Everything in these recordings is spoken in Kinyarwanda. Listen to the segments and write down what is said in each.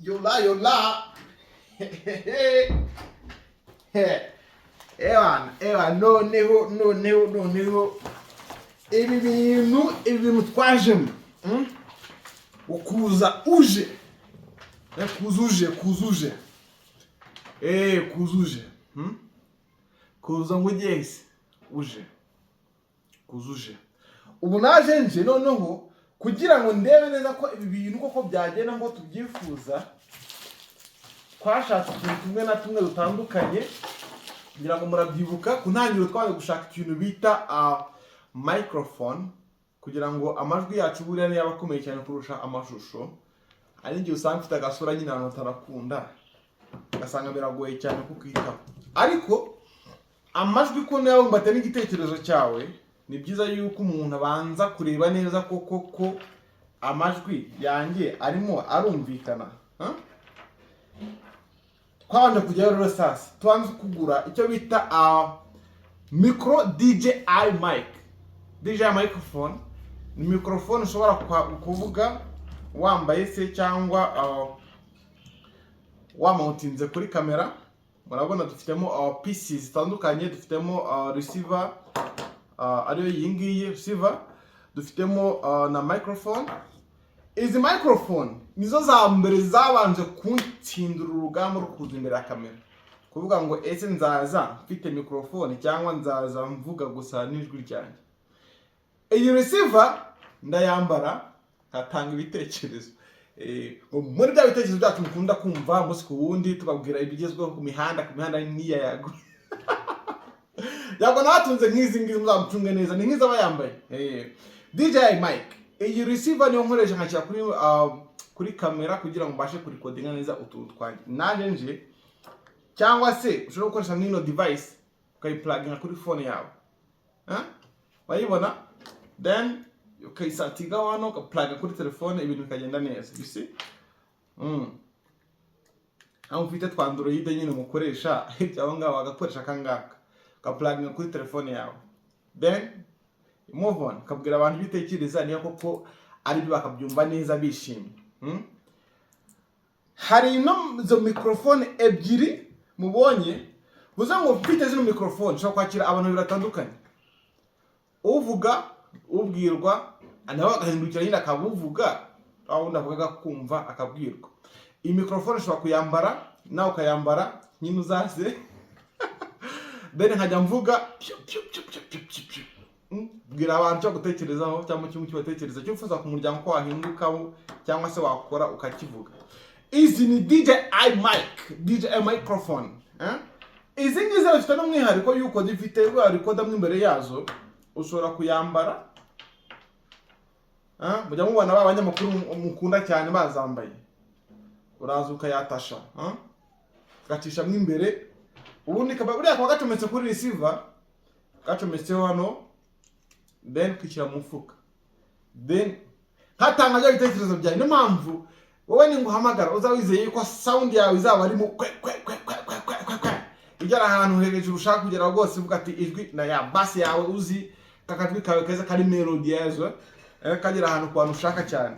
yola. Ewa, noneho. Ibi bintu twajemo. Ukuza uje. Kuzuje. Kuzuje. Kuza ngo ugeze. Kuzuje. Ubu naje nje noneho kugira ngo ndebe neza ko ibi bintu koko byagenda ngo tubyifuza. Twashatse ikintu tumwe na tumwe dutandukanye kugira ngo murabyibuka ku ntangiriro twaje gushaka ikintu bita microphone kugira ngo amajwi yacu buriya niyo abakomeye cyane kurusha amashusho. Ari ngiye usanga mfite agasura nyine abantu batarakunda gasanga biragoye cyane kukita. Ariko amajwi ko nawe mbate n'igitekerezo cyawe ni byiza yuko umuntu abanza kureba neza ko amajwi yanjye arimo arumvikana. Twabanje kujyayo rero sasa twanze kugura icyo bita micro DJI mic. DJI microphone ni microphone ushobora kuvuga wambaye se cyangwa wamountinze kuri kamera. Murabona dufitemo pieces zitandukanye, dufitemo receiver ariyo yingiye receiver, dufitemo na microphone. Izi microphone nizo za mbere zabanje kunsindura urugamba rukuza imbere ya kamera, kuvuga ngo ese nzaza mfite microphone cyangwa nzaza mvuga gusa n'ijwi ryanjye. Iyi receiver ndayambara hatanga ibitekerezo muri bya bitekerezo byacu mukunda kumva umunsi ku wundi tubabwira ibigezweho ku mihanda niya yago. Yago natunze nk'izi ngizi muzamucunge neza ni nk'iza bayambaye. DJI mic. Iyi receiver niyo nkoresha nkashyira kuri kamera kugira ngo mbashe kurikodinga neza utuntu twanjye. Naje nje cyangwa se ushobora gukoresha n'ino device ukayipluginga kuri phone yawe. Wayibona? Then ukayisatiga wano ukaplaga kuri telefone ibintu bikagenda neza. You see? Aho mfite twa Android nyine mukoresha cyangwa ngaho bagakoresha kangaka. Ukaplaginga kuri telefone yawe. Then move on. Kabwira abantu bitekereza niyo koko ari byo bakabyumva neza bishimye. Hari zo microphone ebyiri mubonye buza ngo mfite zino microphone ushobora kwakira abantu biratandukanye. Uvuga ubwirwa anawe agahindukira nyine akabuvuga aho ndavuga kumva akabwirwa. Iyi microphone ushobora kuyambara nawe ukayambara nyine uzaze. Then nkajya mvuga bwira abantu cyo gutekerezaho cyangwa cyo batekereza cyo ufuza ku muryango ko wahindukaho cyangwa se wakora ukakivuga. Izi ni DJI microphone. Izi ngize bafite n'umwihariko yuko zifite recorder imbere yazo ushobora kuyambara. Mujya mubona abanyamakuru mukunda cyane bazambaye. Uraza ukayatasha, gacisha mo imbere. Ubundi buriya kwa gacometse kuri receiver, gacometseho hano, then kwishyira mu mufuka. Then hatanga bya bitekerezo byawe. Niyo mpamvu wowe ninguhamagara uzawizeye yuko sound yawe izaba ari mu kwe. Ugera ahantu hejuru ushaka kugera rwose uvuga ati ijwi na ya bass yawe uzi kakajwi kawe keza kari melody yazo kagera ahantu kwa ushaka cyane.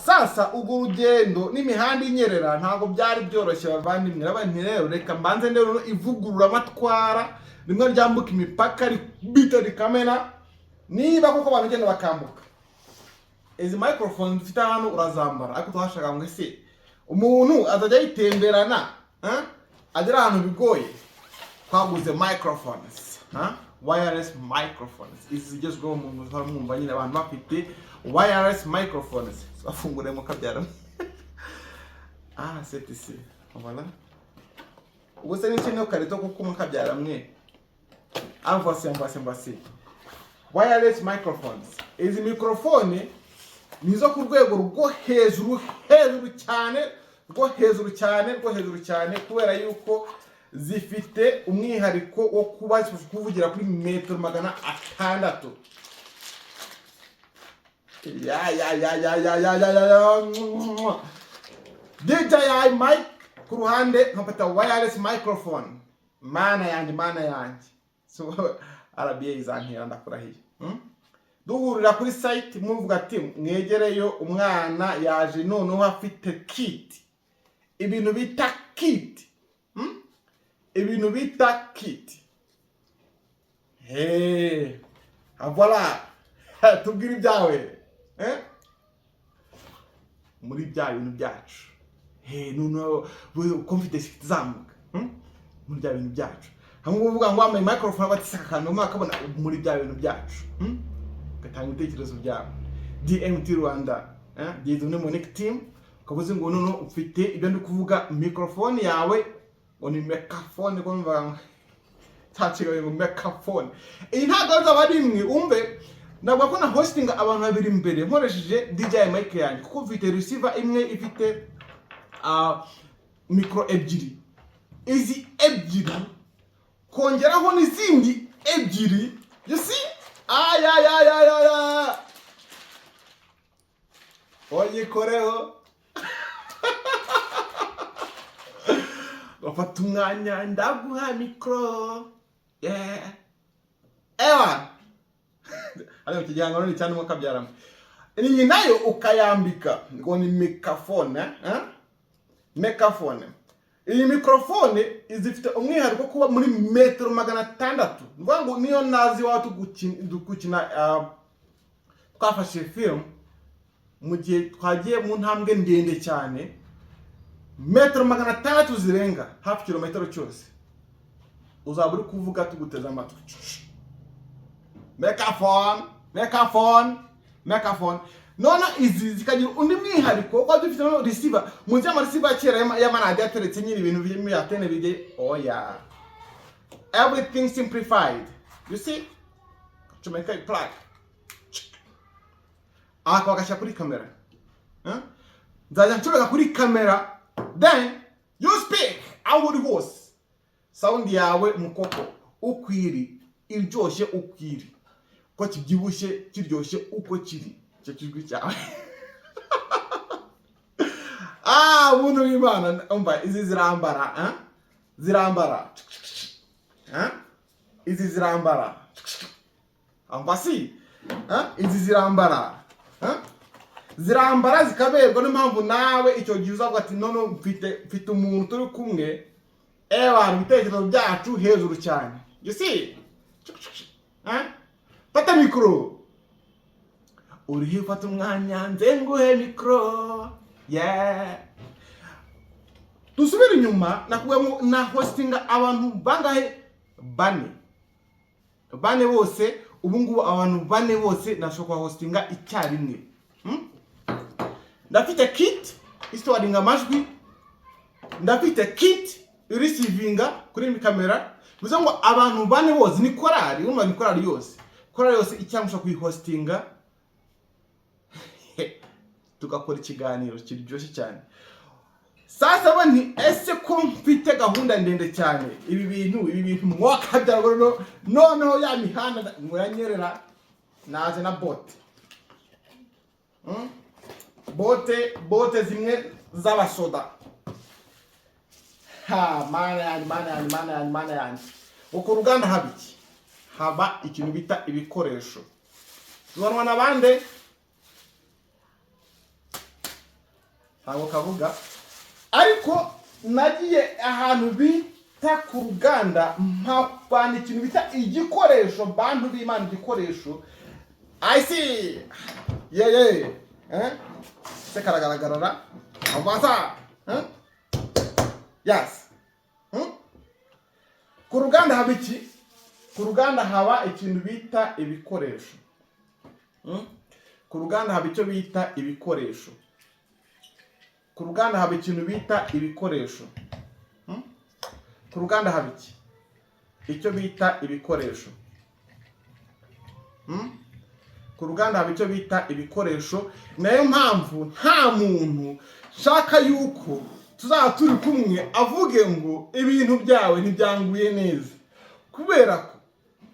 Sasa ubwo urugendo n'imihanda inyerera ntago byari byoroshye bavandimwe. Abandi rero reka mbanze ndero ivugurura amatwara rimwe ryambuka imipaka bita kamera niba koko babigenda bakambuka. Izi microphone dufite hano urazambara ariko twashaka ngo ese umuntu azajya yitemberana agera ahantu bigoye twaguze microphones. Wireless microphones. Izi zigezweho mu mwumva nyine abantu bafite wireless microphones. Bafungure mu kabyara. C'est ici. Voilà. Ubu se n'ikindi karito kuko mu kabyara mwe. Voici. Wireless microphones. Izi microphone nizo ku rwego rwo hejuru cyane kubera yuko zifite umwihariko wo kuba kuvugira kuri metero 600. DJI mic ku ruhande nkapata wireless microphone. Mana yanjye. So RBA izantira ndakurahiye. duhurira kuri site muvuga ati mwegereyo umwana yaje noneho afite kit, ibintu bita kit, ibintu bita kit. Voilà, tubwire ibyawe muri bya bintu byacu. Noneho confidence izamuka muri bya bintu byacu. Hamwe uvuga ngo wambaye microphone batisaka kantu makabona muri bya bintu byacu. Gatanga ibitekerezo byawe. DMT Rwanda, Dieudonné Monique team, kavuze ngo noneho ufite ibyo ndi kuvuga microphone yawe, oni microphone ko mvanga. Tachiga ngo microphone. Iyi ntabwo azaba rimwe umbe nabwo ko na hosting abantu babiri imbere nkoresheje DJI mic yanjye kuko ufite receiver imwe ifite micro ebyiri. Izi ebyiri kongeraho n'izindi ebyiri, you see? Oye koreho. Bafata umwanya ndaguha micro. Ewa. Ari mu kijyangano ni cyane mo kabyaramo. Iyi nayo ukayambika ngo ni microphone, microphone. Iyi microphone izifite umwihariko kuba muri metero 600. Ndwa ngo niyo nazi watu gukina twafashe film mu gihe twagiye mu ntambwe ndende cyane, metero 600 zirenga hafi kilometero cyose. Uzaba uri kuvuga tuguteza amatwi. Microphone. Nona izi zikagira undi mwihariko kwa dufite no receiver. Munzi ama receiver kera y'amaradi ateretse nyiri ibintu bimwe yatene bige. Oh yeah. Everything simplified. You see? To make a plug. Kwa kasha kuri kamera. Nzaja nshobora kuri kamera. Then you speak. I would host. Sound yawe mukoko ukwiri iryoshye ukwiri. Ko kibyibushye kiryoshye uko kiri. Cyo kijwi cyawe. Buntu w'Imana umva izi zirambara, zirambara. Izi zirambara. Ambasi, izi zirambara. Zirambara zikaberwa n'impamvu nawe icyo gihe uzavuga ati none mfite umuntu turi kumwe. Ibitekerezo byacu hejuru cyane. You see? Fata mikro. Urihe fata umwanya nzenguhe mikro. Yeah. Dusubira inyuma nakubwemo na hostinga abantu bangahe? Bane bose ubu ngubu abantu bane bose nashobora hostinga icyarimwe. Ndafite kit istoringa amajwi. Ndafite kit receiving kuri kamera. Bivuze ngo abantu bane bose ni korali, urumva ni korali yose. Korali yose icyamusha kuyihostinga. Tugakora ikiganiro kiryoshye cyane. Sasa bani ese ko mfite gahunda ndende cyane. Ibi bintu mwaka byarwo noneho ya mihanda muranyerera naje na bote. Bote zimwe z'abasoda. Mana yani. Uko Ruganda habiki. Haba ikintu bita ibikoresho. Tubanwa nabande. Ntabwo kavuga. Ariko nagiye ahantu bita ku Ruganda mpapana ikintu bita igikoresho, bantu b'Imana igikoresho. I see. Yeah. Se karagaragara. Avanza. Yes. Ku Ruganda habiki. Ku Ruganda haba ikintu bita ibikoresho. Ku Ruganda haba icyo bita ibikoresho. Ku Ruganda haba ikintu bita ibikoresho. Ku Ruganda haba icyo bita ibikoresho. Ku Ruganda haba icyo bita ibikoresho. Nayo mpamvu nta muntu shaka yuko tuzaba turi kumwe avuge ngo ibintu byawe ntibyanguye neza. Kubera ko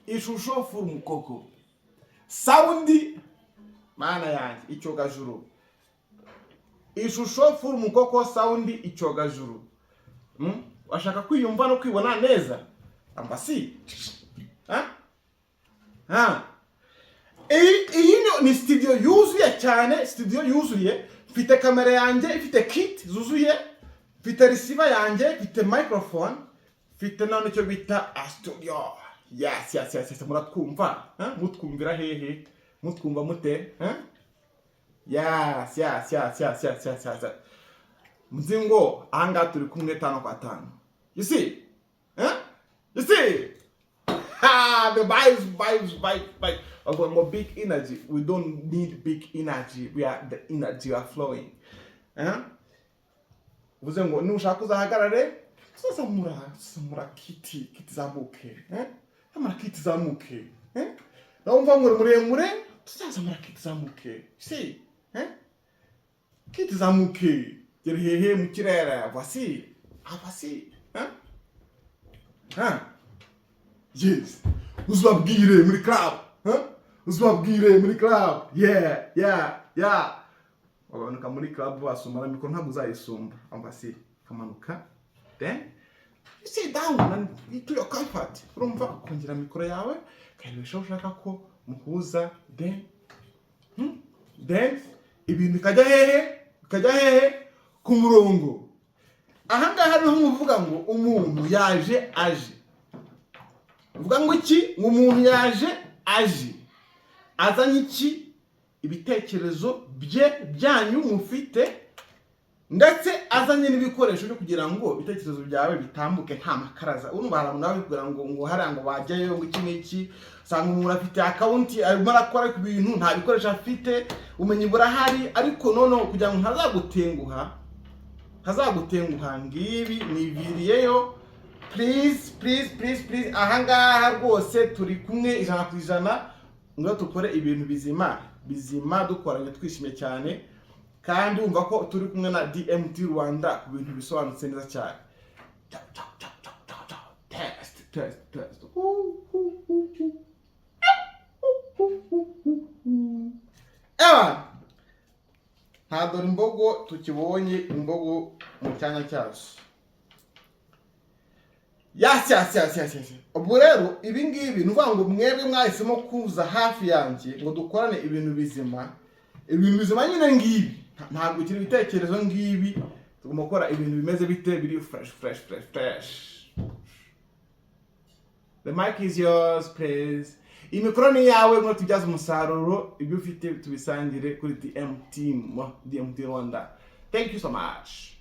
ishusho furu mukoko. Saundi mana yanjye icyogajuru. Ishusho furu mukoko saundi icyogajuru. Washaka kwiyumva no kwibona neza? Ambasi. iyi ni studio yuzuye cyane, studio yuzuye. Mfite kamera yanjye, ifite kit zuzuye, mfite receiver yanjye, mfite microphone, mfite none cyo bita a studio. Yes, muratwumva? Mutwumvira hehe? Mutwumva mute? Yes. Mzingo, anga turi kumwe 5 kwa 5. You see? You see? The vibes. More big energy. We don't need big energy. We are the energy are flowing. Mzingo, nushaka uzahagarare, samura kiti zamuke. Samura kiti zamuke. Naumva muremure, samura kiti zamuke. See? Kiti zamuke. Hehe mu kirere, voici. Yes. Uzabwire muri club. Uzabwire muri club. Yeah. Wabanuka muri club basumana mikoro ntabwo uzayisumba. Voici. Kamanuka. Then you sit down and to your comfort. Urumva kongera mikoro yawe, kayibesha ushaka ko muhuza. Then ibintu kajya hehe ku murongo. Ahangaha niho muvuga ngo umuntu yaje aje. Uvuga ngo iki? Umuntu yaje aje. Azanye iki? Ibitekerezo byanyu mufite, ndetse azanye n'ibikoresho byo kugira ngo ibitekerezo byawe bitambuke nta makaraza. Urumva haramu nawe kugira ngo harango bajyayo ngo iki sanga umuntu afite account arimo arakora ku bintu nta bikoresho afite, umenye burahari, ariko noneho kugira ngo ntazagutenguha ngibi niviriyeyo. Please ahangaha rwose turi kumwe 100% ngo tukore ibintu bizima dukoranye twishimye cyane, kandi umva ko turi kumwe na DMT Rwanda ku bintu bisobanutse neza cyane. Test. Ntabwo imbogo tukibonye imbogo mu cyanya cyazo. Yes. Ubwo rero ibi ngibi nuvuga ngo mwebwe mwahisemo kuza hafi yanjye ngo dukorane ibintu bizima nyine ngibi. Ntabwo kiri bitekerezo ngibi, tugomba gukora ibintu bimeze bite, biri fresh. The mic is yours, please. Imikoro ni yawe ngo tujyaze umusaruro, ibyo ufite tubisangire kuri DMT Rwanda. Thank you so much.